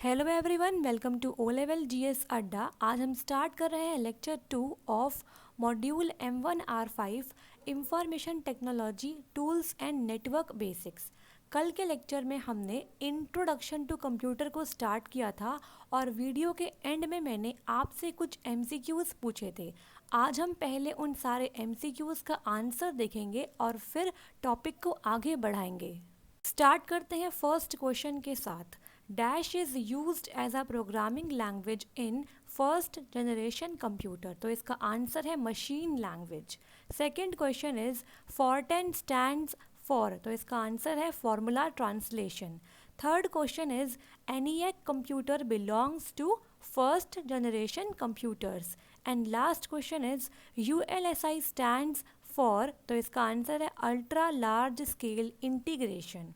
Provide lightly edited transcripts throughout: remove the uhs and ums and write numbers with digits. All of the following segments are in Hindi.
Hello everyone, welcome to O level GS अड्डा। आज हम स्टार्ट कर रहे हैं lecture 2 of module M1R5 information technology tools and network basics. कल के लेक्चर में हमने इंट्रोडक्शन टू कंप्यूटर को स्टार्ट किया था और वीडियो के एंड में मैंने आपसे कुछ MCQs पूछे थे। आज हम पहले उन सारे MCQs का आंसर देखेंगे और फिर टॉपिक को आगे बढ़ाएंगे। स्टार्ट करते हैं फर्स्ट क्वेश्चन के साथ। Dash is used as a programming language in first generation computer. तो इसका आंसर है machine language. Second question is FORTRAN stands for. तो इसका आंसर है formula translation. Third question is ENIAC computer belongs to first generation computers. And last question is ULSI stands for. तो इसका आंसर है अल्ट्रा लार्ज स्केल इंटीग्रेशन।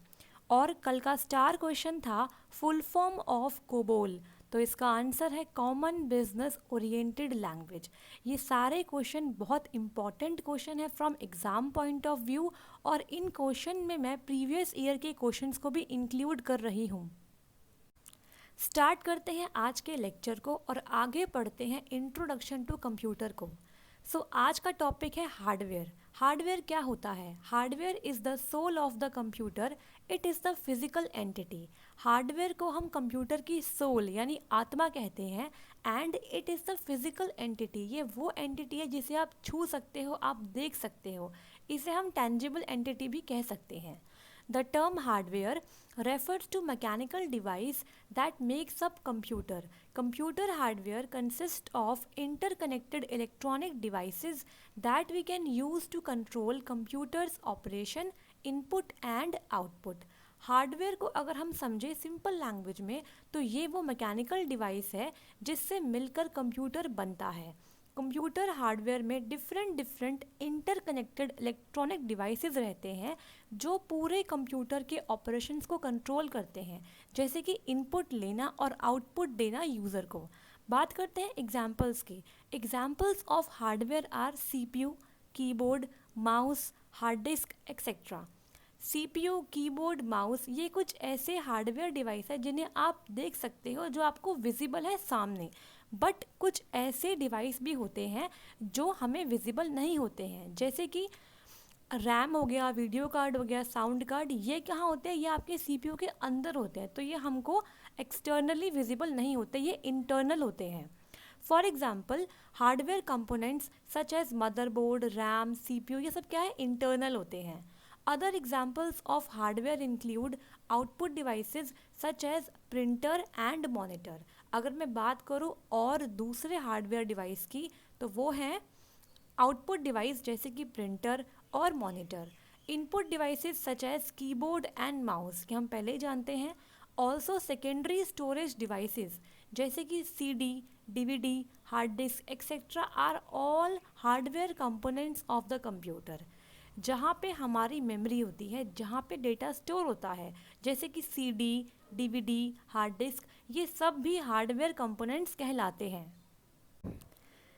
और कल का स्टार क्वेश्चन था फुल फॉर्म ऑफ कोबोल। तो इसका आंसर है कॉमन बिजनेस ओरिएंटेड लैंग्वेज। ये सारे क्वेश्चन बहुत इंपॉर्टेंट क्वेश्चन है from exam point of view, और इन क्वेश्चन में मैं प्रीवियस ईयर के क्वेश्चंस को भी इंक्लूड कर रही हूँ। स्टार्ट करते हैं आज के लेक्चर को और आगे पढ़ते हैं इंट्रोडक्शन टू कंप्यूटर को। आज का टॉपिक है हार्डवेयर। हार्डवेयर क्या होता है? Hardware is the soul of the computer, it is the physical entity. Hardware को हम कंप्यूटर की सोल यानी आत्मा कहते हैं, and it is the physical entity. ये वो एंटिटी है जिसे आप छू सकते हो, आप देख सकते हो। इसे हम टेंजिबल एंटिटी भी कह सकते हैं। The term hardware refers to mechanical device that makes up computer. Computer hardware consists of interconnected electronic devices that we can use to control computer's operation, input and output. Hardware को अगर हम समझे सिंपल लैंग्वेज में तो ये वो मैकेनिकल डिवाइस है जिससे मिलकर कंप्यूटर बनता है। कंप्यूटर हार्डवेयर में डिफरेंट इंटरकनेक्टेड इलेक्ट्रॉनिक डिवाइसेस रहते हैं जो पूरे कंप्यूटर के ऑपरेशंस को कंट्रोल करते हैं, जैसे कि इनपुट लेना और आउटपुट देना यूज़र को। बात करते हैं एग्जांपल्स की। Examples of hardware are CPU, keyboard, mouse, hard disk etcetera. CPU, keyboard, mouse ये कुछ ऐसे हार्डवेयर डिवाइस है जिन्हें आप देख सकते हो, जो आपको विजिबल है सामने। बट कुछ ऐसे डिवाइस भी होते हैं जो हमें विजिबल नहीं होते हैं, जैसे कि रैम हो गया, वीडियो कार्ड हो गया, साउंड कार्ड। ये कहाँ होते हैं? ये आपके CPU के अंदर होते हैं, तो ये हमको एक्सटर्नली विजिबल नहीं होते, ये इंटरनल होते हैं। For example hardware components such as motherboard, RAM, CPU ये सब क्या है? इंटरनल होते हैं। Other examples of hardware include output devices such as printer and monitor. अगर मैं बात करूँ और दूसरे हार्डवेयर डिवाइस की तो वो हैं आउटपुट डिवाइस जैसे कि प्रिंटर और monitor. Input devices such as keyboard and mouse कि हम पहले ही जानते हैं। ऑल्सो सेकेंडरी स्टोरेज डिवाइसेस जैसे कि CD, DVD, hard disk etcetera are all hardware components of the computer. जहाँ पे हमारी मेमोरी होती है, जहाँ पे डेटा स्टोर होता है, जैसे कि CD, DVD, हार्ड डिस्क, ये सब भी हार्डवेयर कंपोनेंट्स कहलाते हैं।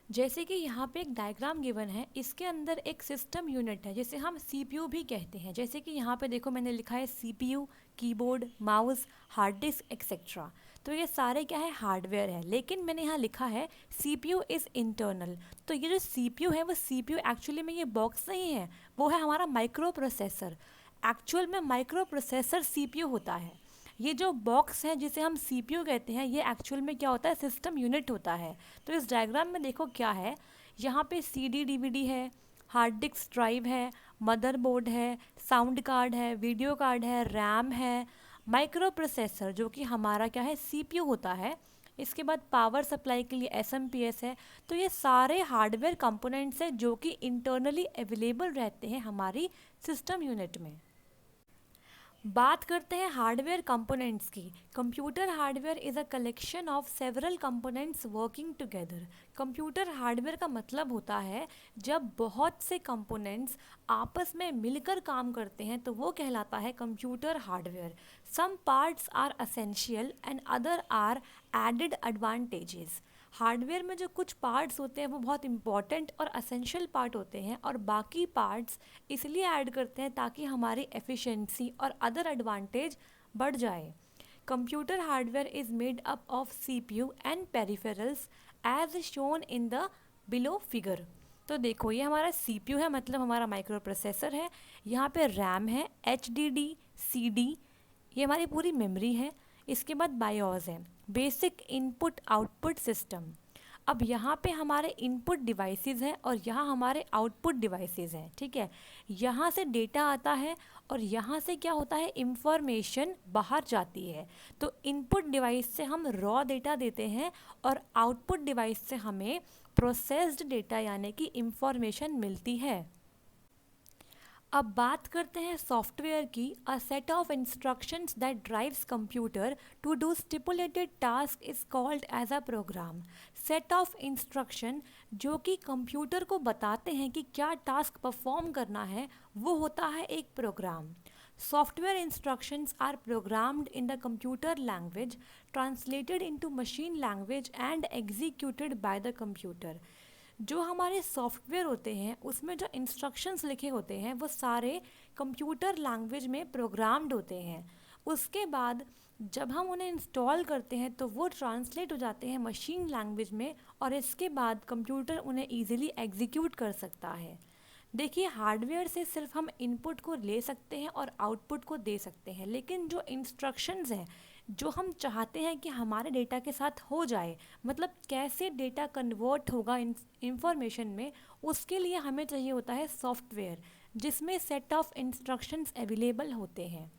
जैसे कि यहाँ पे एक डायग्राम गिवन है, इसके अंदर एक सिस्टम यूनिट है जिसे हम CPU भी कहते हैं। जैसे कि यहाँ पे देखो मैंने लिखा है CPU, keyboard, mouse, hard disk etcetera. तो ये सारे क्या है? हार्डवेयर है। लेकिन मैंने यहाँ लिखा है CPU इज़ इंटरनल। तो ये जो CPU है वो CPU एक्चुअली में ये बॉक्स नहीं है, वो है हमारा माइक्रो प्रोसेसर। एक्चुअल में माइक्रो प्रोसेसर CPU होता है। ये जो बॉक्स है जिसे हम CPU कहते हैं, ये एक्चुअल में क्या होता है? सिस्टम यूनिट होता है। तो इस डायग्राम में देखो क्या है, यहाँ पे CD, DVD है, हार्ड डिस्क ड्राइव है, मदरबोर्ड है, साउंड कार्ड है, वीडियो कार्ड है, रैम है, माइक्रो प्रोसेसर जो कि हमारा क्या है? CPU होता है। इसके बाद पावर सप्लाई के लिए SMPS है। तो ये सारे हार्डवेयर कंपोनेंट्स हैं जो कि इंटरनली अवेलेबल रहते हैं हमारी सिस्टम यूनिट में। बात करते हैं हार्डवेयर कंपोनेंट्स की। Computer hardware is a collection of several components working together. Computer hardware का मतलब होता है जब बहुत से कंपोनेंट्स आपस में मिलकर काम करते हैं तो वो कहलाता है computer hardware. Some parts are essential and other are added advantages. Hardware में जो कुछ पार्ट्स होते हैं वो बहुत इंपॉर्टेंट और असेंशियल पार्ट होते हैं, और बाकी पार्ट्स इसलिए ऐड करते हैं ताकि हमारी एफिशिएंसी और अदर एडवांटेज बढ़ जाए। Computer hardware is made up of CPU and peripherals as shown in the below figure. तो देखो ये हमारा CPU है, मतलब हमारा माइक्रो प्रोसेसर है, यहाँ पे रैम है, HDD, CD, ये हमारी पूरी मेमोरी है, इसके बाद बायोस है, बेसिक इनपुट आउटपुट सिस्टम। अब यहाँ पे हमारे इनपुट डिवाइसेस हैं और यहाँ हमारे आउटपुट डिवाइसेस हैं, ठीक है। यहाँ से डेटा आता है और यहाँ से क्या होता है, इंफॉर्मेशन बाहर जाती है। तो इनपुट डिवाइस से हम रॉ डेटा देते हैं और आउटपुट डिवाइस से हमें प्रोसेस्ड डेटा यानी कि इंफॉर्मेशन मिलती है। अब बात करते हैं सॉफ्टवेयर की। A set of instructions that drives computer to do stipulated task is called as a program. Set of instruction जो कि कंप्यूटर को बताते हैं कि क्या टास्क परफॉर्म करना है, वो होता है एक programme. Software instructions are programmed in the computer language, translated into machine language and executed by the computer। जो हमारे सॉफ्टवेयर होते हैं उसमें जो इंस्ट्रक्शंस लिखे होते हैं वो सारे कंप्यूटर लैंग्वेज में प्रोग्राम्ड होते हैं। उसके बाद जब हम उन्हें इंस्टॉल करते हैं तो वो ट्रांसलेट हो जाते हैं मशीन लैंग्वेज में और इसके बाद कंप्यूटर उन्हें ईजिली एग्जीक्यूट कर सकता है। देखिए हार्डवेयर से सिर्फ हम इनपुट को ले सकते हैं और आउटपुट को दे सकते हैं, लेकिन जो इंस्ट्रक्शंस हैं जो हम चाहते हैं कि हमारे डेटा के साथ हो जाए, मतलब कैसे डेटा कन्वर्ट होगा इंफॉर्मेशन में, उसके लिए हमें चाहिए होता है सॉफ्टवेयर जिसमें सेट ऑफ इंस्ट्रक्शंस अवेलेबल होते हैं।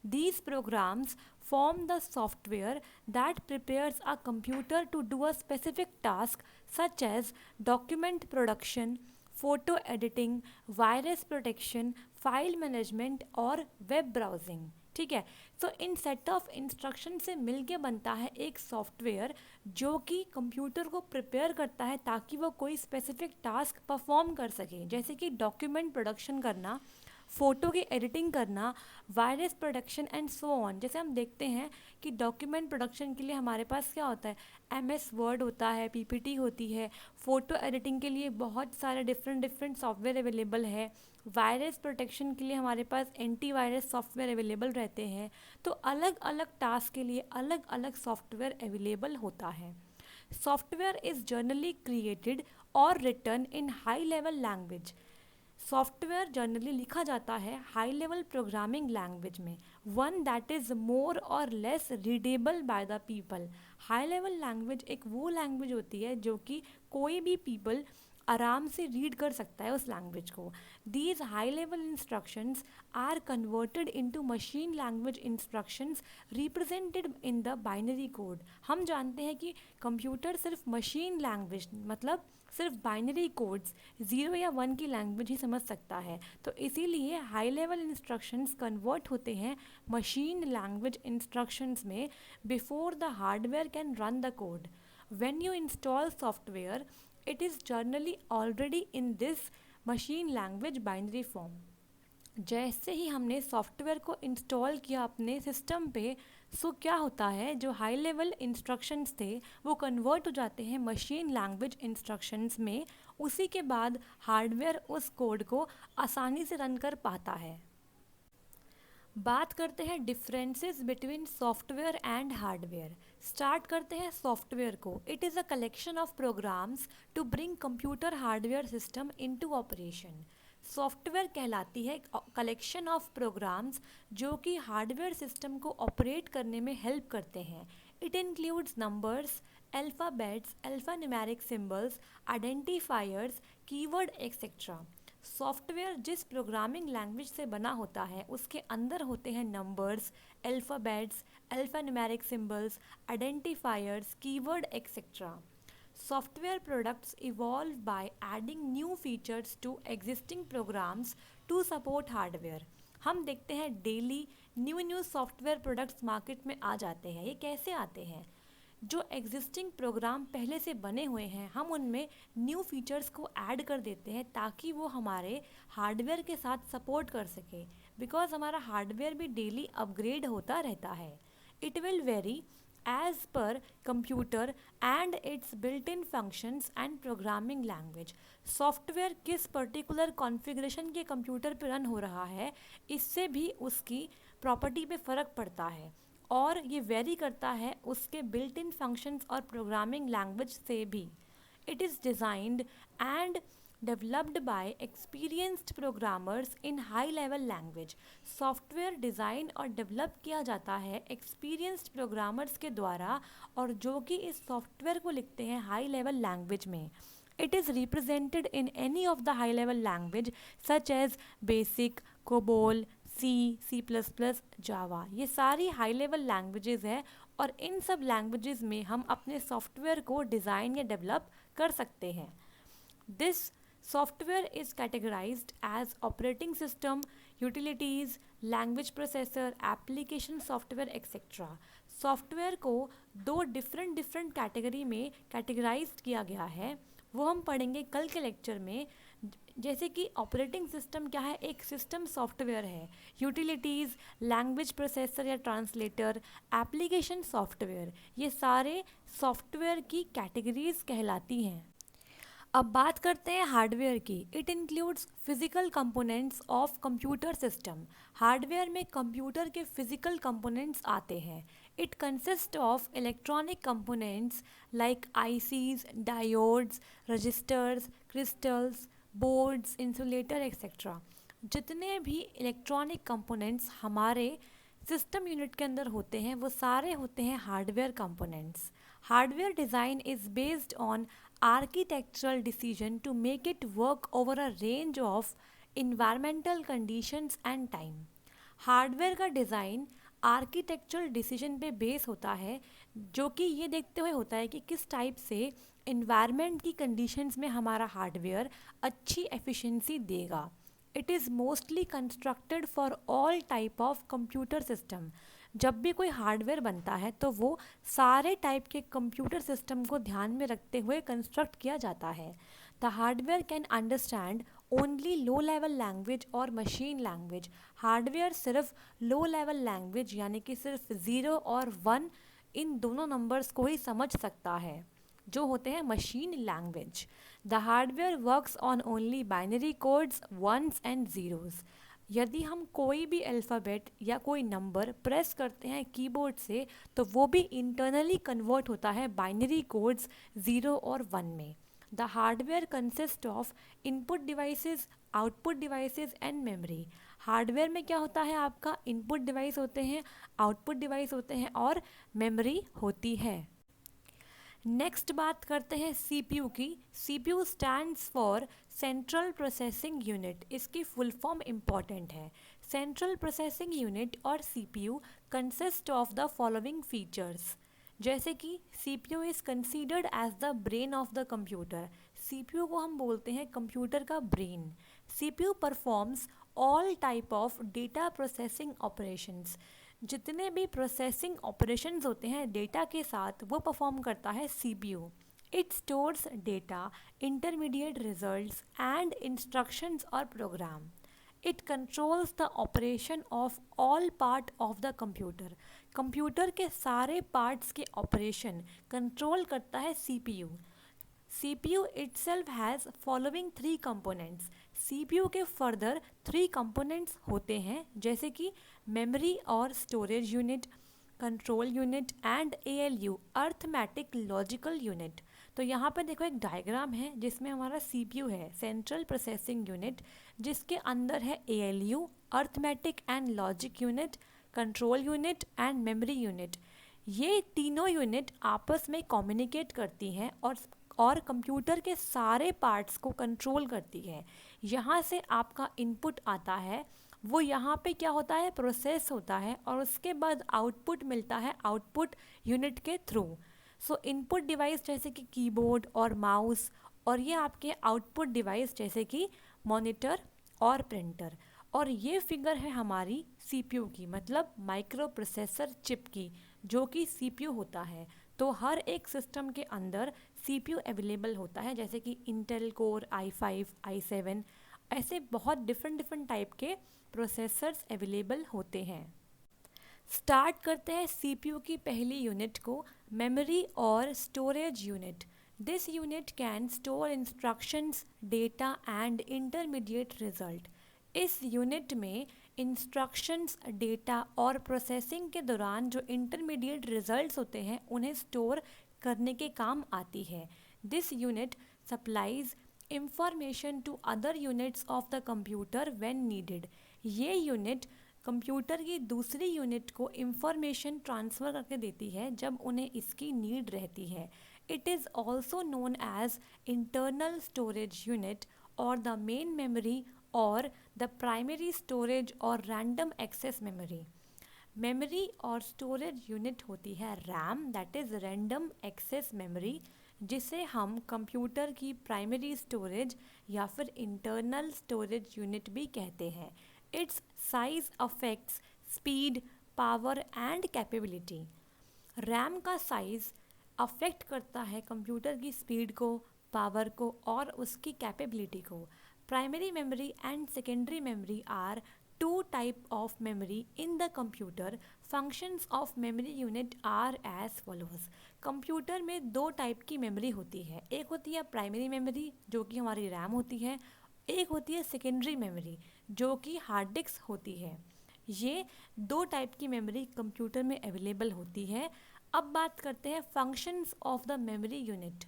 These programs form the software that prepares a computer to do a specific task such as document production, photo editing, virus protection, file management और वेब ब्राउजिंग, ठीक है। तो इन सेट ऑफ इंस्ट्रक्शन से मिलके बनता है एक सॉफ्टवेयर जो कि कंप्यूटर को प्रिपेयर करता है ताकि वो कोई स्पेसिफिक टास्क परफॉर्म कर सके, जैसे कि डॉक्यूमेंट प्रोडक्शन करना, फ़ोटो की एडिटिंग करना, virus production and so on. जैसे हम देखते हैं कि डॉक्यूमेंट प्रोडक्शन के लिए हमारे पास क्या होता है, MS वर्ड होता है, PPT होती है। फ़ोटो एडिटिंग के लिए बहुत सारे डिफरेंट सॉफ्टवेयर अवेलेबल है। वायरस प्रोटेक्शन के लिए हमारे पास एंटीवायरस सॉफ्टवेयर अवेलेबल रहते हैं। तो अलग अलग टास्क के लिए अलग अलग सॉफ्टवेयर अवेलेबल होता है। सॉफ्टवेयर इज़ जनरली क्रिएटेड और written in high level language. Software generally लिखा जाता है हाई लेवल प्रोग्रामिंग लैंग्वेज में, वन दैट इज़ मोर और less readable by the people. High level language एक वो लैंग्वेज होती है जो कि कोई भी पीपल आराम से रीड कर सकता है उस लैंग्वेज को। These high level instructions are converted into machine language instructions represented in the binary code. हम जानते हैं कि कंप्यूटर सिर्फ मशीन लैंग्वेज मतलब सिर्फ बाइनरी कोड्स 0 या 1 की लैंग्वेज ही समझ सकता है। तो इसीलिए हाई लेवल इंस्ट्रक्शंस कन्वर्ट होते हैं मशीन लैंग्वेज इंस्ट्रक्शंस में before the hardware can run the code. When you install software it is generally already in this machine language binary form। जैसे ही हमने सॉफ्टवेयर को इंस्टॉल किया अपने सिस्टम पे, सो क्या होता है, जो हाई लेवल इंस्ट्रक्शंस थे वो कन्वर्ट हो जाते हैं मशीन लैंग्वेज इंस्ट्रक्शंस में। उसी के बाद हार्डवेयर उस कोड को आसानी से रन कर पाता है। बात करते हैं differences between software and hardware. Start करते हैं सॉफ्टवेयर को। It is a collection of programs to bring computer hardware system into operation. Software कहलाती है कलेक्शन ऑफ प्रोग्राम्स जो कि हार्डवेयर सिस्टम को ऑपरेट करने में हेल्प करते हैं। It includes numbers, alphabets, alphanumeric symbols, identifiers, keyword etcetera. Software जिस प्रोग्रामिंग लैंग्वेज से बना होता है उसके अंदर होते हैं numbers, alphabets, alphanumeric symbols, identifiers, keyword etcetera. Software products evolve by adding new features to existing programs to support hardware। हम देखते हैं daily new software products market में आ जाते हैं। ये कैसे आते हैं, जो एग्जिस्टिंग प्रोग्राम पहले से बने हुए हैं हम उनमें न्यू फीचर्स को ऐड कर देते हैं ताकि वो हमारे हार्डवेयर के साथ सपोर्ट कर सके, बिकॉज हमारा हार्डवेयर भी डेली अपग्रेड होता रहता है। It will very as per computer and its built-in functions and programming language। Software किस पर्टिकुलर कॉन्फ़िगरेशन के कंप्यूटर पे रन हो रहा है इससे भी उसकी प्रॉपर्टी पे फ़र्क पड़ता है। और ये वेरी करता है उसके बिल्ट इन फंक्शंस और प्रोग्रामिंग लैंग्वेज से भी। It is designed and developed by experienced programmers in high level language। Software design और डेवलप किया जाता है एक्सपीरियंस्ड प्रोग्रामर्स के द्वारा, और जो कि इस सॉफ्टवेयर को लिखते हैं हाई लेवल लैंग्वेज में। It is represented in any of the high level language such as BASIC, COBOL, C plus plus, Java. ये सारी हाई लेवल लैंग्वेजेस है और इन सब लैंग्वेजेस में हम अपने सॉफ्टवेयर को डिज़ाइन या डेवलप कर सकते हैं। This software is categorized as operating system, utilities, language processor, application software etc। Software को दो डिफरेंट कैटेगरी में कैटेगराइज किया गया है, वो हम पढ़ेंगे कल के लेक्चर में। जैसे कि ऑपरेटिंग सिस्टम क्या है, एक सिस्टम सॉफ्टवेयर है। यूटिलिटीज़, लैंग्वेज प्रोसेसर या ट्रांसलेटर, एप्लीकेशन सॉफ्टवेयर, ये सारे सॉफ्टवेयर की कैटेगरीज कहलाती हैं। अब बात करते हैं हार्डवेयर की। It includes physical components of computer system. Hardware में कंप्यूटर के फिजिकल कंपोनेंट्स आते हैं। It consist of electronic components like ICs, diodes, resistors, crystals, boards, insulator etcetera. जितने भी इलेक्ट्रॉनिक कंपोनेंट्स हमारे सिस्टम यूनिट के अंदर होते हैं वो सारे होते हैं hardware components. Hardware design is based on architectural decision to make it work over a range of environmental conditions and time। Hardware का डिज़ाइन आर्किटेक्चरल डिसीजन पे बेस होता है, जो कि ये देखते हुए होता है कि किस टाइप से इन्वायरमेंट की कंडीशंस में हमारा हार्डवेयर अच्छी एफिशिएंसी देगा। It is mostly constructed for all type of computer system. जब भी कोई हार्डवेयर बनता है तो वो सारे टाइप के कंप्यूटर सिस्टम को ध्यान में रखते हुए कंस्ट्रक्ट किया जाता है। The hardware can understand only low level language और मशीन लैंग्वेज। हार्डवेयर सिर्फ लो लेवल लैंग्वेज यानी कि सिर्फ 0 और 1 इन दोनों नंबर्स को ही समझ सकता है, जो होते हैं machine language. The hardware works on only binary codes, ones and zeros. यदि हम कोई भी अल्फ़ाबेट या कोई नंबर प्रेस करते हैं कीबोर्ड से तो वो भी इंटरनली कन्वर्ट होता है बाइनरी कोड्स 0 और 1 में। The hardware consist of input devices, output devices and memory. Hardware में क्या होता है, आपका इनपुट डिवाइस होते हैं, आउटपुट डिवाइस होते हैं और मेमोरी होती है। नेक्स्ट बात करते हैं सीपीयू की। CPU stands for central processing unit. इसकी फुल फॉर्म इम्पॉर्टेंट है। सेंट्रल प्रोसेसिंग यूनिट और CPU consist of the following features. जैसे कि CPU is considered as the brain of the computer. CPU को हम बोलते हैं कंप्यूटर का brain. CPU performs all type of data processing operations. जितने भी प्रोसेसिंग ऑपरेशंस होते हैं डेटा के साथ वो परफॉर्म करता है CPU. It stores data, intermediate results and instructions और program. It controls the operation of all part of the computer. Computer के सारे पार्ट्स के ऑपरेशन कंट्रोल करता है CPU. CPU itself has following 3 components। CPU के फर्दर 3 components होते हैं, जैसे कि मेमोरी और storage unit, control unit and ALU arithmetic logical unit. तो यहाँ पे देखो एक डायग्राम है जिसमें हमारा CPU है, सेंट्रल प्रोसेसिंग यूनिट, जिसके अंदर है ALU arithmetic and logic unit, control unit and memory unit. ये तीनों यूनिट आपस में कम्युनिकेट करती हैं और कंप्यूटर के सारे पार्ट्स को कंट्रोल करती है। यहाँ से आपका इनपुट आता है, वो यहाँ पे क्या होता है, प्रोसेस होता है और उसके बाद आउटपुट मिलता है आउटपुट यूनिट के थ्रू। सो इनपुट डिवाइस जैसे कि कीबोर्ड और माउस, और ये आपके आउटपुट डिवाइस जैसे कि मॉनिटर और प्रिंटर। और ये फिगर है हमारी सीपीयू की, मतलब माइक्रो प्रोसेसर चिप की, जो कि सीपीयू होता है। तो हर एक सिस्टम के अंदर सीपीयू अवेलेबल होता है, जैसे कि इंटेल कोर i5, i7, ऐसे बहुत डिफरेंट टाइप के प्रोसेसर्स अवेलेबल होते हैं। स्टार्ट करते हैं सीपीयू की पहली यूनिट को, मेमोरी और storage unit. This unit can store instructions, data and intermediate result. इस यूनिट में इंस्ट्रक्शंस, डेटा और प्रोसेसिंग के दौरान जो इंटरमीडिएट रिजल्ट्स होते हैं उन्हें स्टोर करने के काम आती है। This unit supplies information to other units of the computer when needed. ये यूनिट कंप्यूटर की दूसरी यूनिट को इंफॉर्मेशन ट्रांसफ़र करके देती है जब उन्हें इसकी नीड रहती है। It is also known as internal storage unit और द मेन मेमोरी और द प्राइमरी स्टोरेज और रैंडम एक्सेस मेमोरी। मेमोरी और स्टोरेज यूनिट होती है RAM, that is random access memory, जिसे हम कंप्यूटर की प्राइमरी स्टोरेज या फिर इंटरनल स्टोरेज यूनिट भी कहते हैं। It's size affects speed, power and capability. RAM का साइज अफेक्ट करता है कंप्यूटर की स्पीड को, पावर को और उसकी कैपेबिलिटी को। Primary memory and secondary memory are two type of memory in the computer. Functions of memory unit are as follows. Computer में दो टाइप की मेमोरी होती है, एक होती है प्राइमरी मेमोरी जो कि हमारी रैम होती है, एक होती है सेकेंडरी मेमोरी जो कि हार्ड डिस्क होती है। ये दो टाइप की मेमोरी कंप्यूटर में अवेलेबल होती है। अब बात करते हैं functions of the memory unit.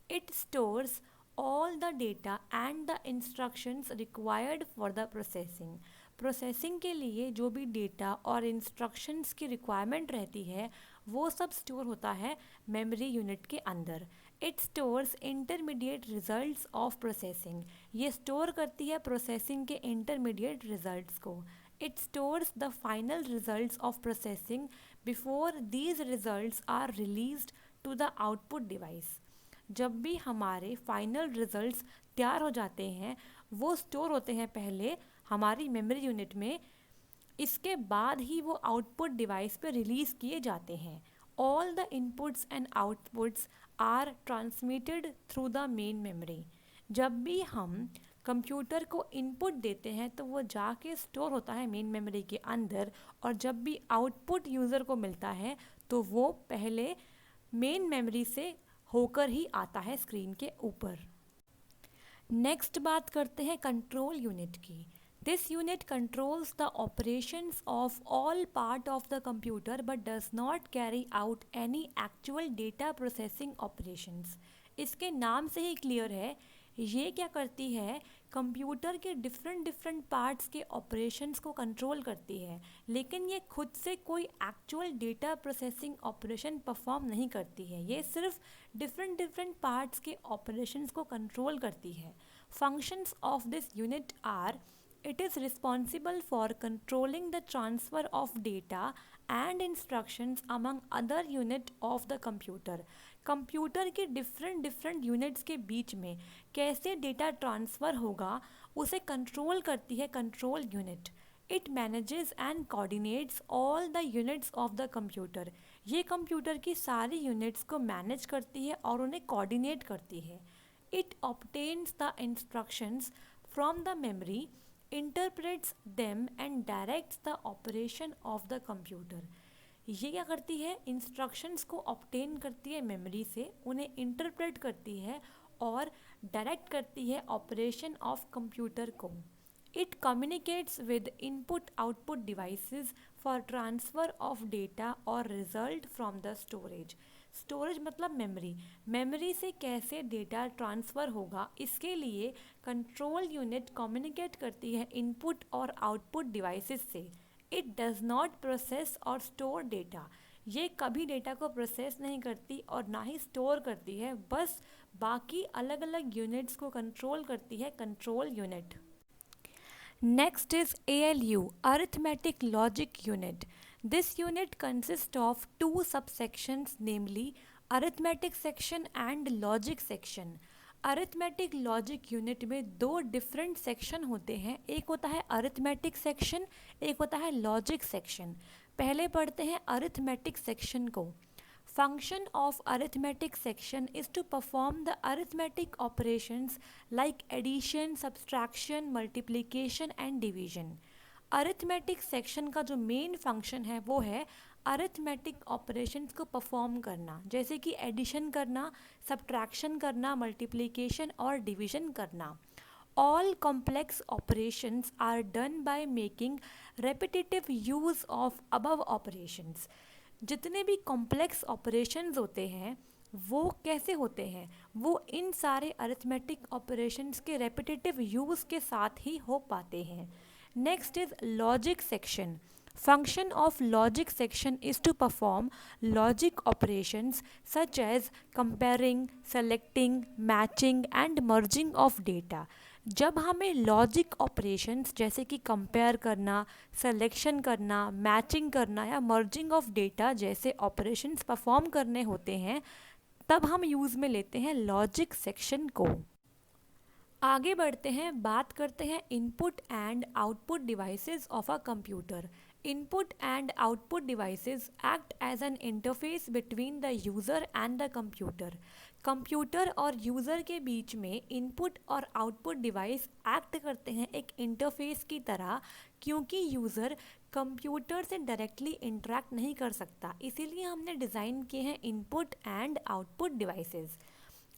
It stores all the data and the instructions required for the processing. Processing के लिए जो भी डेटा और इंस्ट्रक्शंस की रिक्वायरमेंट रहती है वो सब स्टोर होता है मेमोरी यूनिट के अंदर। It stores intermediate results of processing. ये स्टोर करती है प्रोसेसिंग के इंटरमीडिएट रिजल्ट्स को। It stores the final results of processing before these results are released to the output device. जब भी हमारे फाइनल रिजल्ट्स तैयार हो जाते हैं वो स्टोर होते हैं पहले हमारी मेमोरी यूनिट में, इसके बाद ही वो आउटपुट डिवाइस पे रिलीज़ किए जाते हैं। All the inputs and outputs are transmitted through the main memory. जब भी हम कंप्यूटर को इनपुट देते हैं तो वो जाके स्टोर होता है मेन मेमोरी के अंदर, और जब भी आउटपुट यूज़र को मिलता है तो वो पहले मेन मेमोरी से होकर ही आता है स्क्रीन के ऊपर। नेक्स्ट बात करते हैं कंट्रोल यूनिट की। This unit controls the operations of all part of the computer but does not carry out any actual data processing operations. इसके नाम से ही क्लियर है, ये क्या करती है, कंप्यूटर के डिफरेंट पार्ट्स के ऑपरेशंस को कंट्रोल करती है, लेकिन ये खुद से कोई actual data processing operation perform नहीं करती है। ये सिर्फ डिफरेंट पार्ट्स के ऑपरेशंस को कंट्रोल करती है। Functions of this unit are, it is responsible for controlling the transfer of data and instructions among other unit of the computer. Computer के डिफरेंट यूनिट्स के बीच में कैसे डेटा ट्रांसफ़र होगा उसे कंट्रोल करती है control unit. It manages and coordinates all the units of the computer. ये कंप्यूटर की सारी यूनिट्स को मैनेज करती है और उन्हें कोऑर्डिनेट करती है। It obtains the instructions from the memory, interprets them and directs the operation of the computer. ये क्या करती है, इंस्ट्रक्शंस को ऑब्टेन करती है मेमोरी से, उन्हें इंटरप्रेट करती है और डायरेक्ट करती है ऑपरेशन ऑफ कंप्यूटर को। It communicates with input output devices for transfer of data और result from the storage. Storage मतलब मेमोरी, मेमोरी से कैसे डेटा ट्रांसफ़र होगा इसके लिए कंट्रोल यूनिट कम्युनिकेट करती है इनपुट और आउटपुट डिवाइसेस से। इट डज़ नॉट प्रोसेस और स्टोर डेटा। ये कभी डेटा को प्रोसेस नहीं करती और ना ही स्टोर करती है, बस बाकी अलग अलग यूनिट्स को कंट्रोल करती है control unit. Next is ALU, arithmetic logic unit. This unit consists of two subsections, namely arithmetic section and logic section. Arithmetic logic unit में दो डिफरेंट सेक्शन होते हैं, एक होता है अरिथमेटिक सेक्शन, एक होता है लॉजिक सेक्शन। पहले पढ़ते हैं अरिथमेटिक सेक्शन को। Function of arithmetic section is to perform the arithmetic operations like addition, subtraction, multiplication and division. Arithmetic section का जो मेन फंक्शन है वो है अरिथमेटिक ऑपरेशंस को परफॉर्म करना, जैसे कि एडिशन करना, सब्ट्रैक्शन करना, मल्टीप्लिकेशन और डिवीजन करना। All complex operations are done by making repetitive use of above operations. जितने भी कॉम्प्लेक्स ऑपरेशंस होते हैं वो कैसे होते हैं, वो इन सारे अरिथमेटिक ऑपरेशंस के रेपिटेटिव यूज़ के साथ ही हो पाते हैं. Next is logic section. Function of logic section is to perform logic operations such as comparing, selecting, matching and merging of data. जब हमें लॉजिक ऑपरेशंस जैसे कि कंपेयर करना, सिलेक्शन करना, मैचिंग करना या मर्जिंग ऑफ डेटा जैसे ऑपरेशंस परफॉर्म करने होते हैं तब हम यूज़ में लेते हैं लॉजिक सेक्शन को. आगे बढ़ते हैं, बात करते हैं input and output devices of a computer. Input and output devices act as an interface between the user and the computer. Computer और यूज़र के बीच में इनपुट और आउटपुट डिवाइस एक्ट करते हैं एक इंटरफेस की तरह, क्योंकि यूज़र कंप्यूटर से डायरेक्टली इंटरेक्ट नहीं कर सकता, इसीलिए हमने डिज़ाइन किए हैं input and output devices.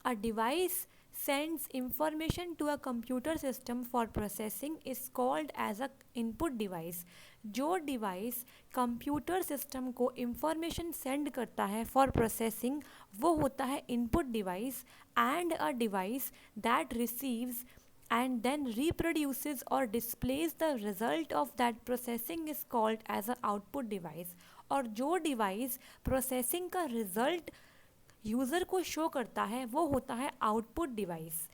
A device sends information to a computer system for processing is called as a input device. जो डिवाइस कंप्यूटर सिस्टम को इंफॉर्मेशन सेंड करता है फॉर प्रोसेसिंग वो होता है input device. And a device that receives and then reproduces or displays the result of that processing is called as a output device. और जो डिवाइस प्रोसेसिंग का रिजल्ट यूज़र को शो करता है वो होता है output device.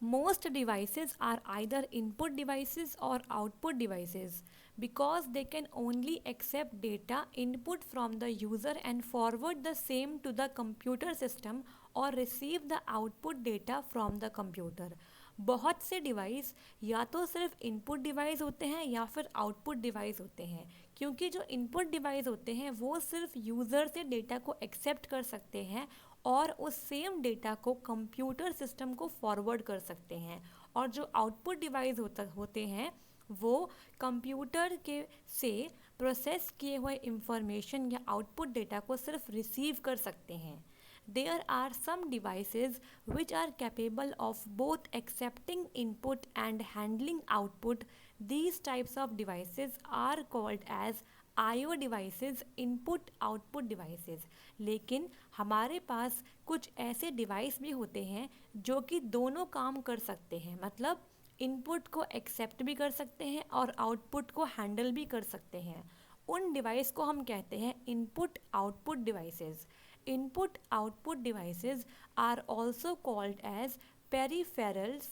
Most devices are either input devices or output devices because they can only accept data input from the user and forward the same to the computer system or receive the output data from the computer. बहुत से डिवाइस या तो सिर्फ इनपुट डिवाइस होते हैं या फिर आउटपुट डिवाइस होते हैं, क्योंकि जो इनपुट डिवाइस होते हैं वो सिर्फ यूज़र से डेटा को एक्सेप्ट कर सकते हैं और उस सेम डेटा को कंप्यूटर सिस्टम को फॉरवर्ड कर सकते हैं. और जो आउटपुट डिवाइस होते हैं वो कंप्यूटर के से प्रोसेस किए हुए इंफॉर्मेशन या आउटपुट डेटा को सिर्फ रिसीव कर सकते हैं. There are some devices which are capable of both accepting input and handling output. These types of devices are called as IO devices, input output devices. लेकिन हमारे पास कुछ ऐसे डिवाइस भी होते हैं जो कि दोनों काम कर सकते हैं, मतलब इनपुट को एक्सेप्ट भी कर सकते हैं और आउटपुट को हैंडल भी कर सकते हैं. उन डिवाइस को हम कहते हैं input output devices. Input output devices are also called as peripherals.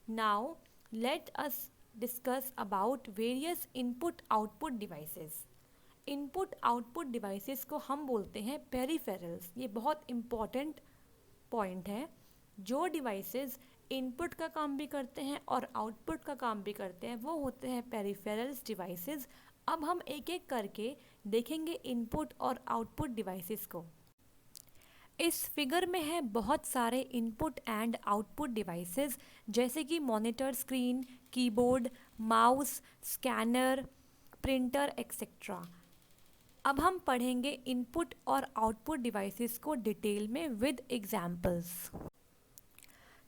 Now let us discuss about various input output devices. Input output devices को हम बोलते हैं peripherals. ये बहुत important point है. जो devices इनपुट का काम भी करते हैं और आउटपुट का काम भी करते हैं वो होते हैं peripherals devices. अब हम एक एक करके देखेंगे इनपुट और आउटपुट डिवाइसेस को. इस फिगर में है बहुत सारे इनपुट एंड आउटपुट डिवाइसेस जैसे कि monitor screen, keyboard, mouse, scanner, printer etcetera. अब हम पढ़ेंगे इनपुट और आउटपुट डिवाइसेस को डिटेल में विद एग्जाम्पल्स.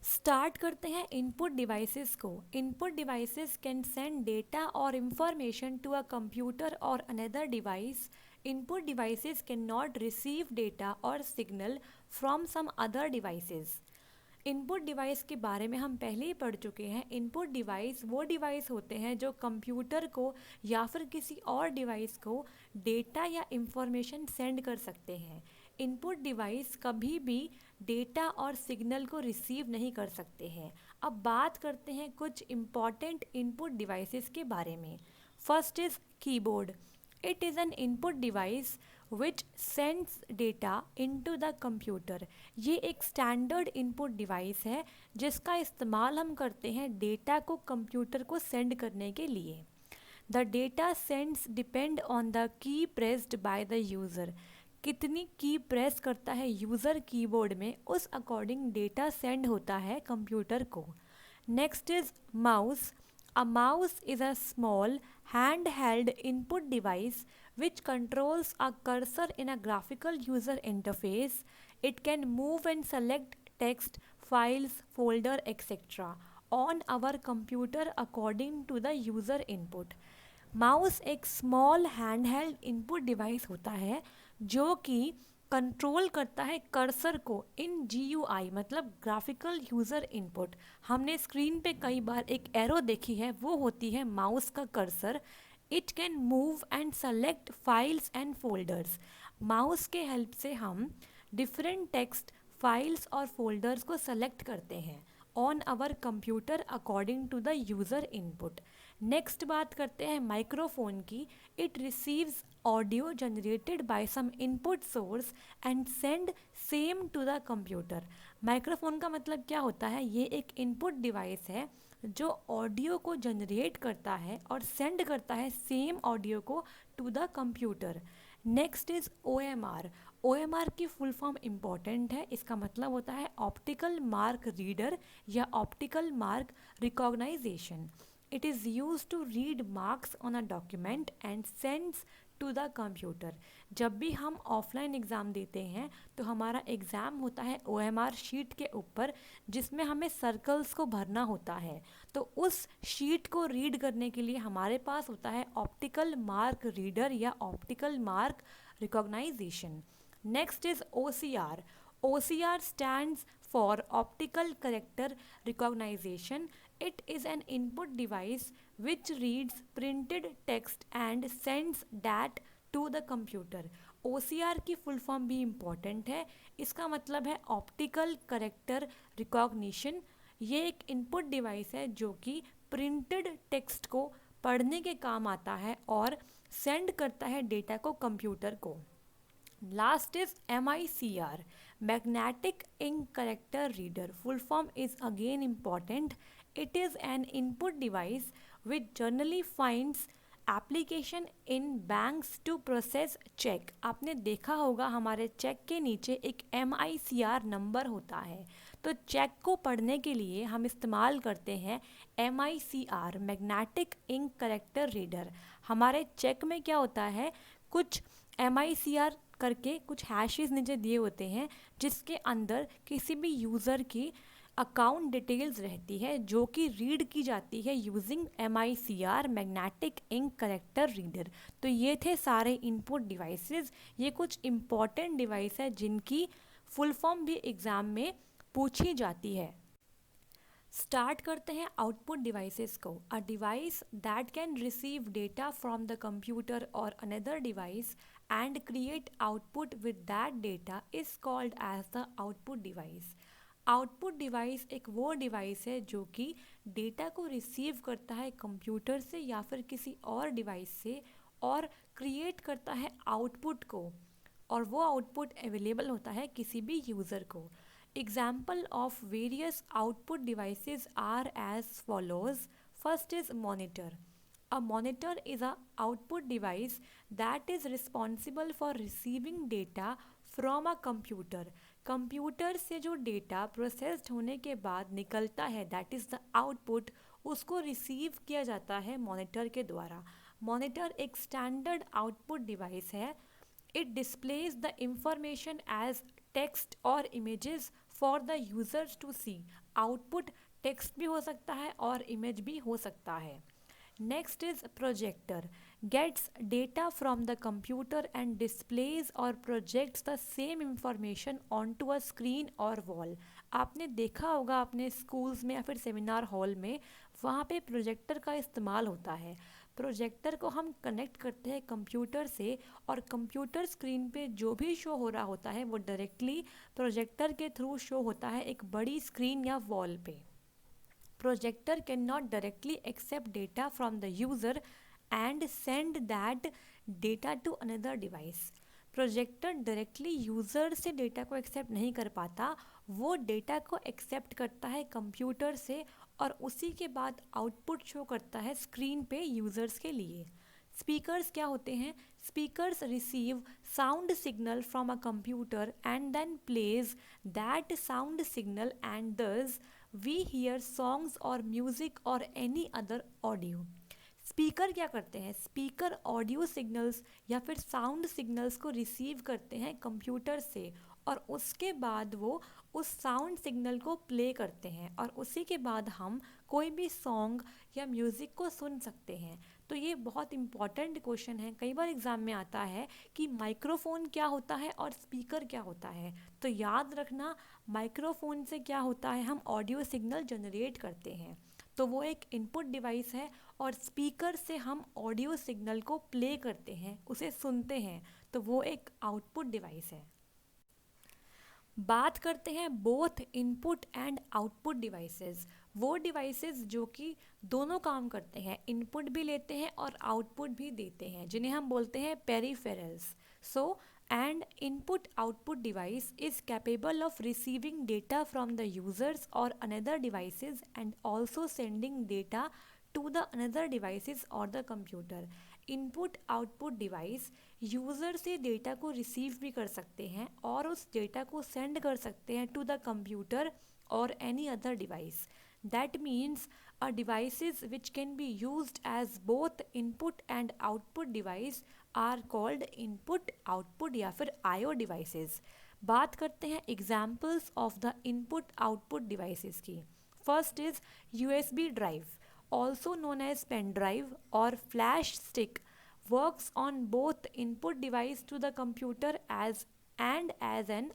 स्टार्ट करते हैं इनपुट डिवाइसेस को. Input devices can send data और इंफॉर्मेशन टू अ कंप्यूटर और another device. Input devices cannot receive data or signal from some other devices. Input device के बारे में हम पहले ही पढ़ चुके हैं. इनपुट डिवाइस वो डिवाइस होते हैं जो कंप्यूटर को या फिर किसी और डिवाइस को डेटा या इंफॉर्मेशन सेंड कर सकते हैं. इनपुट डिवाइस कभी भी डेटा और सिग्नल को रिसीव नहीं कर सकते हैं. अब बात करते हैं कुछ इम्पॉर्टेंट इनपुट डिवाइसेस के बारे में. First is keyboard. It is an input device which sends data into the computer. ये एक स्टैंडर्ड इनपुट डिवाइस है जिसका इस्तेमाल हम करते हैं डेटा को कंप्यूटर को सेंड करने के लिए. The data sends depend on the key pressed by the user. कितनी की प्रेस करता है यूज़र कीबोर्ड में उस अकॉर्डिंग डेटा सेंड होता है कंप्यूटर को. Next is mouse. A mouse is a small handheld input device which controls a cursor in a graphical user interface. It can move and select text, files, folder, etc. On our computer according to the user input. Mouse एक स्मॉल हैंडहेल्ड इनपुट डिवाइस होता है जो कि कंट्रोल करता है कर्सर को इन GUI, मतलब ग्राफिकल यूज़र इनपुट। हमने स्क्रीन पे कई बार एक एरो देखी है, वो होती है माउस का cursor. It can move and select files and folders. Mouse के हेल्प से हम डिफरेंट टेक्स्ट फाइल्स और फोल्डर्स को सेलेक्ट करते हैं on our computer according to the user input. Next बात करते हैं माइक्रोफोन की। It receives audio generated by some input source and send same to the computer. Microphone का मतलब क्या होता है? ये एक इनपुट डिवाइस है जो ऑडियो को जनरेट करता है और सेंड करता है सेम ऑडियो को to the computer. Next is OMR। OMR की फुल फॉर्म इम्पॉर्टेंट है। इसका मतलब होता है ऑप्टिकल मार्क रीडर या optical mark recognition. It is use to read marks on a document and sends to the computer. जब भी हम ऑफलाइन एग्ज़ाम देते हैं तो हमारा एग्ज़ाम होता है OMR शीट के ऊपर, जिसमें हमें सर्कल्स को भरना होता है। तो उस शीट को रीड करने के लिए हमारे पास होता है ऑप्टिकल मार्क रीडर या optical mark recognition. Next is OCR। OCR stands for Optical Character Recognition. It is an input device which reads printed text and sends that to the computer. OCR की फुल फॉर्म भी इम्पॉर्टेंट है। इसका मतलब है ऑप्टिकल करेक्टर रिकॉग्निशन। ये एक इनपुट डिवाइस है जो कि प्रिंटेड टेक्स्ट को पढ़ने के काम आता है और सेंड करता है डेटा को कंप्यूटर को। Last is MICR, Magnetic Ink Character Reader. Full form is again important. It is an input device which generally finds application in banks to process check. आपने देखा होगा हमारे चेक के नीचे एक MICR नंबर होता है, तो चेक को पढ़ने के लिए हम इस्तेमाल करते हैं MICR, magnetic ink character reader. हमारे चेक में क्या होता है, कुछ MICR करके कुछ हैशेस नीचे दिए होते हैं जिसके अंदर किसी भी यूज़र की अकाउंट डिटेल्स रहती है जो कि रीड की जाती है using MICR, magnetic ink character reader. तो ये थे सारे इनपुट डिवाइसेस। ये कुछ इम्पॉर्टेंट डिवाइस है जिनकी फुल फॉर्म भी एग्ज़ाम में पूछी जाती है। स्टार्ट करते हैं आउटपुट डिवाइसेस को। A device that can receive data from the computer और another device and create output with that data is called as the output device. Output device एक वो डिवाइस है जो कि डेटा को रिसीव करता है कंप्यूटर से या फिर किसी और डिवाइस से और क्रिएट करता है आउटपुट को, और वो आउटपुट अवेलेबल होता है किसी भी यूज़र को। Example of various output devices are as follows. First is monitor. A monitor is a output device that is responsible for receiving data from a computer. Computer से जो डेटा प्रोसेस्ड होने के बाद निकलता है, दैट इज़ द आउटपुट, उसको रिसीव किया जाता है मॉनिटर के द्वारा। मॉनिटर एक स्टैंडर्ड आउटपुट डिवाइस है। It displays the information as text और images for the users to see. Output text भी हो सकता है और इमेज भी हो सकता है। Next is projector. Gets data from the computer and displays or projects the same information onto a screen or wall. आपने देखा होगा अपने स्कूल्स में या फिर सेमिनार हॉल में, वहाँ पे प्रोजेक्टर का इस्तेमाल होता है। प्रोजेक्टर को हम कनेक्ट करते हैं कंप्यूटर से और कंप्यूटर स्क्रीन पे जो भी शो हो रहा होता है वो डायरेक्टली प्रोजेक्टर के थ्रू शो होता है एक बड़ी स्क्रीन या वॉल पे। Projector cannot directly accept data from the user and send that data to another device. Projector directly user से डेटा को एक्सेप्ट नहीं कर पाता, वो डेटा को एक्सेप्ट करता है कंप्यूटर से और उसी के बाद आउटपुट शो करता है स्क्रीन पे यूज़र्स के लिए। स्पीकर्स क्या होते हैं? Speakers receive sound signal from a computer and then plays that sound signal and thus we hear songs or music or any other audio. Speaker क्या करते हैं? स्पीकर ऑडियो सिग्नल्स या फिर साउंड सिग्नल्स को रिसीव करते हैं कंप्यूटर से और उसके बाद वो उस साउंड सिग्नल को प्ले करते हैं और उसी के बाद हम कोई भी सॉन्ग या म्यूज़िक को सुन सकते हैं। तो ये बहुत इंपॉर्टेंट क्वेश्चन है, कई बार एग्जाम में आता है कि माइक्रोफोन क्या होता है और स्पीकर क्या होता है। तो याद रखना, माइक्रोफोन से क्या होता है, हम ऑडियो सिग्नल जनरेट करते हैं, तो वो एक इनपुट डिवाइस है, और स्पीकर से हम ऑडियो सिग्नल को प्ले करते हैं, उसे सुनते हैं, तो वो एक आउटपुट डिवाइस है। बात करते हैं both input and output devices. वो डिवाइसेस जो कि दोनों काम करते हैं, इनपुट भी लेते हैं और आउटपुट भी देते हैं, जिन्हें हम बोलते हैं peripherals. So and input output device is capable of receiving data from the users और another devices and also sending data to the another devices और the computer. Input output device user से डेटा को रिसीव भी कर सकते हैं और उस डेटा को सेंड कर सकते हैं टू द कंप्यूटर और any other device. That means a devices which can be used as both input and output device are called input output या फिर आईओ डिवाइसेस। बात करते हैं examples of the input output devices की। First is USB drive, also known as pen drive or flash stick, works on both input device to the computer as an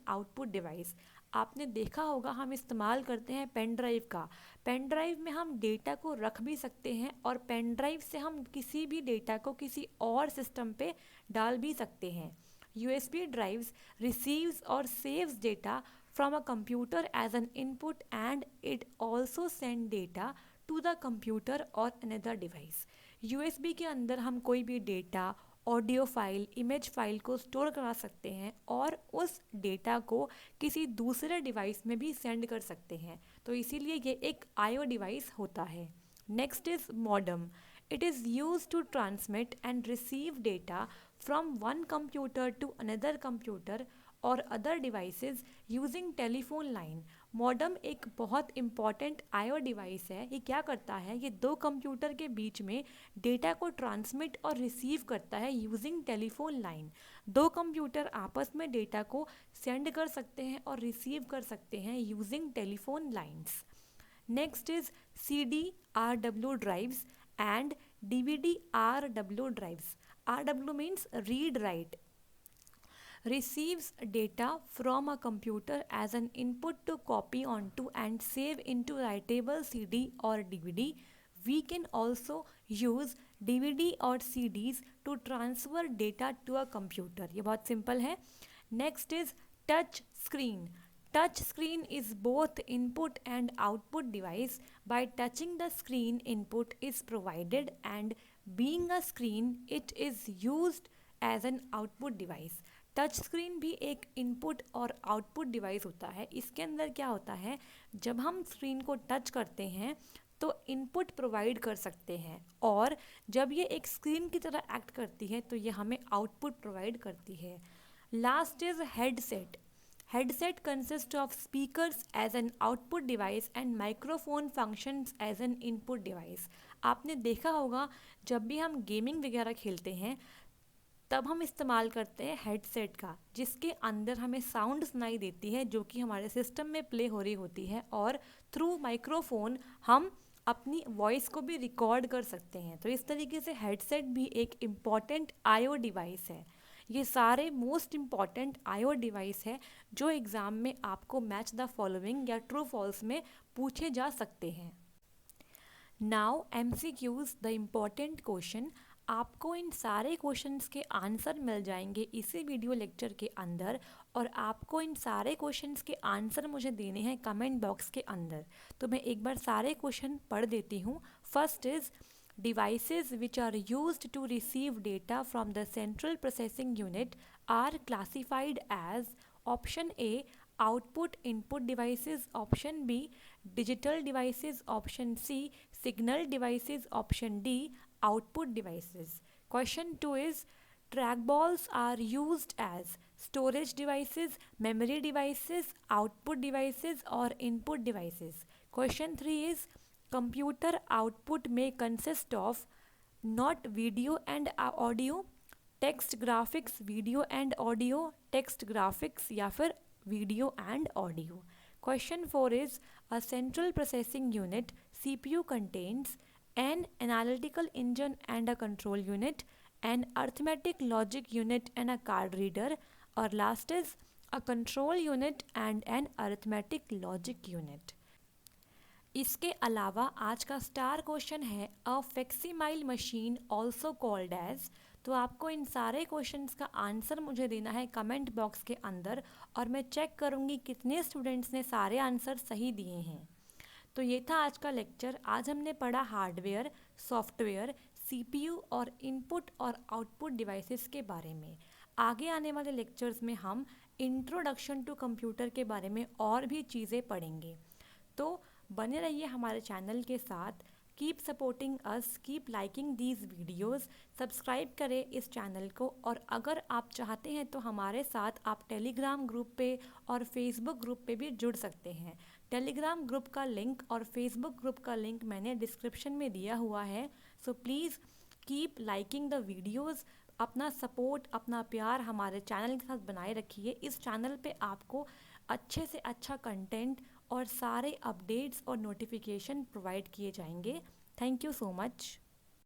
output device। आपने देखा होगा हम इस्तेमाल करते हैं पेन ड्राइव का। पेन ड्राइव में हम डेटा को रख भी सकते हैं और पेन ड्राइव से हम किसी भी डेटा को किसी और सिस्टम पे डाल भी सकते हैं। USB drives receives or saves data from a computer as an input and it also send data to the computer और अनदर डिवाइस। यूएसबी के अंदर हम कोई भी data, audio file, image file को स्टोर करा सकते हैं और उस डेटा को किसी दूसरे डिवाइस में भी सेंड कर सकते हैं, तो इसीलिए ये एक आईओ डिवाइस होता है। Next is modem. It is use to transmit and receive data from one computer to another computer और other devices using telephone line. Modem एक बहुत इंपॉर्टेंट आईओ डिवाइस है। ये क्या करता है, ये दो कंप्यूटर के बीच में डेटा को ट्रांसमिट और रिसीव करता है यूजिंग टेलीफोन लाइन। दो कंप्यूटर आपस में डेटा को सेंड कर सकते हैं और रिसीव कर सकते हैं using telephone lines. Next is CD-RW drives and DVD-RW drives. RW means read write, receives data from a computer as an input to copy onto and save into writable CD or DVD. We can also use DVD or CDs to transfer data to a computer। ये बहुत सिंपल है। Next is touch screen. Touch screen is both input and output device. By touching the screen, input is provided and being a screen, it is used as an output device। Touch screen भी एक इनपुट और आउटपुट डिवाइस होता है। इसके अंदर क्या होता है, जब हम स्क्रीन को टच करते हैं तो इनपुट प्रोवाइड कर सकते हैं और जब ये एक स्क्रीन की तरह एक्ट करती है तो ये हमें आउटपुट प्रोवाइड करती है। Last is headset. Headset consist of speakers as an output device and microphone functions as an input device. आपने देखा होगा जब भी हम गेमिंग वगैरह खेलते हैं तब हम इस्तेमाल करते हैं हेडसेट का, जिसके अंदर हमें साउंड सुनाई देती है जो कि हमारे सिस्टम में प्ले हो रही होती है और थ्रू माइक्रोफोन हम अपनी वॉइस को भी रिकॉर्ड कर सकते हैं। तो इस तरीके से हेडसेट भी एक इम्पॉर्टेंट आईओ डिवाइस है। ये सारे मोस्ट इम्पॉर्टेंट आईओ डिवाइस है जो एग्ज़ाम में आपको मैच द फॉलोइंग या ट्रू फॉल्स में पूछे जा सकते हैं। Now MCQs the important question. आपको इन सारे क्वेश्चंस के आंसर मिल जाएंगे इसी वीडियो लेक्चर के अंदर और आपको इन सारे क्वेश्चंस के आंसर मुझे देने हैं कमेंट बॉक्स के अंदर। तो मैं एक बार सारे क्वेश्चन पढ़ देती हूँ। First is devices which are used to receive data from the central processing unit are classified as option A output input devices, option B digital devices, option C signal devices, option D output devices. Question 2 is trackballs are used as storage devices, memory devices, output devices or input devices. Question 3 is computer output may consist of not video and audio, text graphics, video and audio, text graphics या फिर video and audio. Question 4 is a central processing unit CPU contains an analytical engine and a control unit, an arithmetic logic unit and a card reader, or last is a control unit and an arithmetic logic unit। इसके अलावा आज का स्टार क्वेश्चन है अ facsimile machine also called as. तो आपको इन सारे क्वेश्चंस का आंसर मुझे देना है कमेंट बॉक्स के अंदर, और मैं चेक करूँगी कितने स्टूडेंट्स ने सारे आंसर सही दिए हैं। तो ये था आज का लेक्चर। आज हमने पढ़ा हार्डवेयर, सॉफ्टवेयर, CPU और इनपुट और आउटपुट डिवाइसेस के बारे में। आगे आने वाले लेक्चर्स में हम इंट्रोडक्शन टू कंप्यूटर के बारे में और भी चीज़ें पढ़ेंगे। तो बने रहिए हमारे चैनल के साथ। Keep supporting us, keep liking these videos, subscribe करें इस चैनल को। और अगर आप चाहते हैं तो हमारे साथ आप टेलीग्राम ग्रुप पे और फेसबुक ग्रुप पे भी जुड़ सकते हैं। टेलीग्राम ग्रुप का लिंक और फेसबुक ग्रुप का लिंक मैंने डिस्क्रिप्शन में दिया हुआ है। So please keep liking the videos. अपना सपोर्ट, अपना प्यार हमारे चैनल के साथ बनाए रखिए। इस चैनल पे आपको अच्छे से अच्छा कंटेंट और सारे अपडेट्स और नोटिफिकेशन प्रोवाइड किए जाएंगे। Thank you so much.